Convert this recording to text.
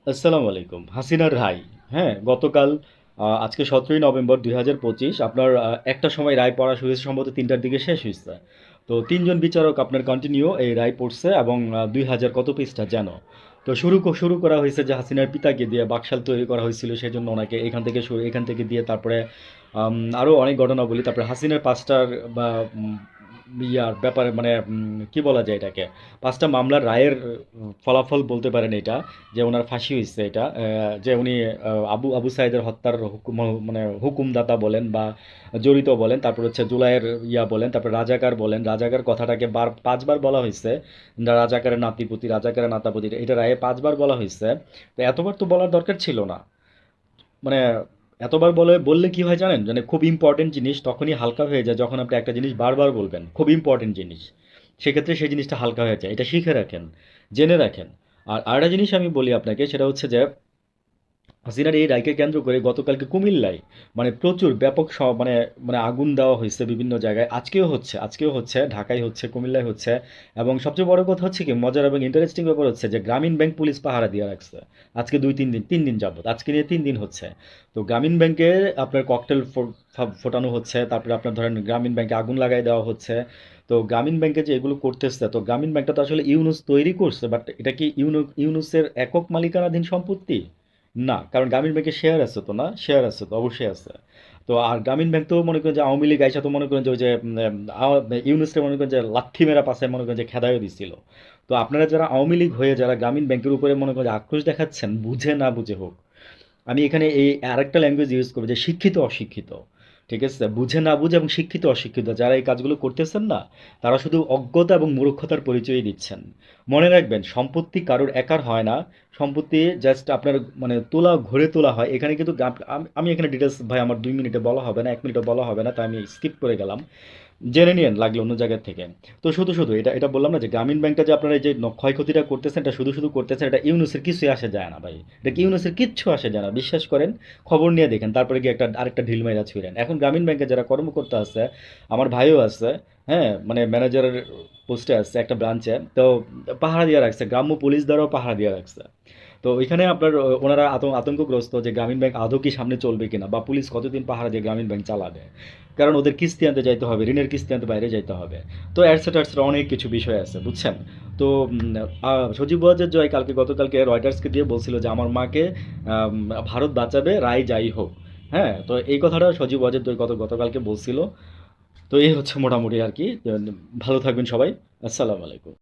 আসসালামু আলাইকুম। হাসিনার রায়, হ্যাঁ? গতকাল আজকে ১৭ই নভেম্বর ২০২৫ আপনার একটার সময় রায় পড়া শুরু হয়েছে সম্ভবত ৩টার দিকে শেষ হইছে। তো ৩ জন বিচারক আপনার কন্টিনিউ এই রায় পড়ছে এবং ২০০০ কত পৃষ্ঠা যেন। তো শুরু করা হয়েছে যে হাসিনার পিতাকে দিয়ে বাকশাল তৈরি করা হয়েছিল সেজন্য ওনাকে এখান থেকে দিয়ে তারপরে আরও অনেক ঘটনা বলি। তারপরে হাসিনার ৫টার বা ইয়ার ব্যাপারে মানে কি বলা যায় এটাকে? ৫টা মামলার রায়ের ফলাফল বলতে পারেন এটা। যে ওনার ফাঁসি হয়েছে এটা যে উনি আবু আবু সাইদের হত্যার হুকুম মানে হুকুমদাতা বলেন বা জড়িত বলেন, তারপর হচ্ছে জুলাইয়ের বলেন, তারপর রাজাকার বলেন, রাজাকার কথাটাকে ৫বার বলা হয়েছে। রাজাকারের নাতিপুতি, রাজাকারের নাতাপুতি, এটা রায়ে ৫বার বলা হয়েছে। তো এতবার তো বলার দরকার ছিল না। মানে এতবার বললে কি হয় জানেন, মানে খুব ইম্পর্টেন্ট জিনিস তখনই হালকা হয়ে যায় যখন আপনি একটা জিনিস বারবার বলবেন, খুব ইম্পর্টেন্ট জিনিস, সেক্ষেত্রে সেই জিনিসটা হালকা হয়ে যায়। এটা শিখে রাখেন, জেনে রাখেন। আর আরেকটা জিনিস আমি বলি আপনাকে, সেটা হচ্ছে যে হাসিনার এই রায়কে কেন্দ্র করে গতকালকে কুমিল্লায় মানে প্রচুর ব্যাপক মানে মানে আগুন দেওয়া হয়েছে বিভিন্ন জায়গায়। আজকেও হচ্ছে, ঢাকায় হচ্ছে, কুমিল্লায় হচ্ছে। এবং সবচেয়ে বড় কথা হচ্ছে কি, মজার এবং ইন্টারেস্টিং ব্যাপার হচ্ছে যে গ্রামীণ ব্যাংক পুলিশ পাহারা দিয়ে রাখছে আজকে ২-৩ দিন যাবত, আজকে নিয়ে ৩ দিন হচ্ছে। তো গ্রামীণ ব্যাংকে আপনার ককটেল ফোটানো হচ্ছে, তারপরে আপনার ধরেন গ্রামীণ ব্যাংকে আগুন লাগাই দেওয়া হচ্ছে। তো গ্রামীণ ব্যাংকে যে এগুলো করতেছে, তো গ্রামীণ ব্যাংকটা তো আসলে ইউনুস তৈরি করছে, বাট এটা কি ইউনুসের একক মালিকানাধীন সম্পত্তি? না, কারণ গ্রামীণ ব্যাংকের শেয়ার আছে তো, না শেয়ার আছে তো, অবশ্যই আছে। তো আর গ্রামীণ ব্যাংক তো মনে করেন যে আওয়ামী লীগ আইসা তো মনে করেন যে ওই যে ইউনুসকে মনে করেন যে লাথি মেরা পাশে মনে করেন যে খেদাইও দিছিল। তো আপনারা যারা আওয়ামী লীগ হয়ে যারা গ্রামীণ ব্যাংকের উপরে মনে করেন যে আক্রোশ দেখাচ্ছেন, বুঝে না বুঝে হোক, আমি এখানে এই আরেকটা ল্যাঙ্গুয়েজ ইউজ করবো যে শিক্ষিত অশিক্ষিত, ঠিক আছে? বুঝে না বুঝে এবং শিক্ষিত অশিক্ষিত যারা এই কাজগুলো করতেছেন না, তারা শুধু অজ্ঞতা এবং মূর্খতার পরিচয়ই দিচ্ছেন। মনে রাখবেন, সম্পত্তি কারোর একার হয় না। সম্পত্তি জাস্ট আপনার মানে ঘুরে তোলা হয় এখানে, কিন্তু আমি এখানে ডিটেলস ভাই আমার ২ মিনিটে বলা হবে না, ১ মিনিটে বলা হবে না, তাই আমি স্কিপ করে গেলাম। জেনে নিয়েন লাগলে অন্য জায়গা থেকে। তো শুধু এটা বললাম না যে গ্রামীণ ব্যাংকটা যে আপনারা এই যে ক্ষয়ক্ষতিটা করতেছেন, এটা শুধু করতেছেন, এটা ইউনুসের কিছুই আসে যায় না ভাই। এটা কি ইউনুসের কিচ্ছু আসে যায় না, বিশ্বাস করেন। খবর নিয়ে দেখেন, তারপরে গিয়ে আরেকটা ঢিল মাইরা ছুঁড়েন। এখন গ্রামীণ ব্যাংকে যারা কর্মকর্তা আছে, আমার ভাইও আছে, হ্যাঁ, মানে ম্যানেজারের পোস্টে আছে একটা ব্রাঞ্চে, তো পাহারা দিয়ে রাখছে, গ্রাম্য পুলিশ দ্বারাও পাহারা দিয়ে রাখছে। তো ওইখানে আপনার ওনারা আতঙ্কগ্রস্ত যে গ্রামীণ ব্যাংক আদৌ কি সামনে চলবে কিনা, বা পুলিশ কতদিন পাহারা দিয়ে গ্রামীণ ব্যাংক চালাবে। কারণ ওদের কিস্তি আনতে যাইতে হবে, ঋণের কিস্তি আনতে বাইরে যাইতে হবে। তো অ্যাটসেট্রা অনেক কিছু বিষয় আছে, বুঝছেন? তো সজীব ওয়াজেদ জয় গতকালকে রয়টার্সকে দিয়ে বলছিল যে আমার মাকে আম, ভারত বাঁচাবে, রায় যাই হোক। হ্যাঁ, তো এই কথাটা সজীব ওয়াজেদ জয় গতকালকে বলছিল। তো এই হচ্ছে মোটামুটি আর কি। ভালো থাকবেন সবাই। আসসালামু আলাইকুম।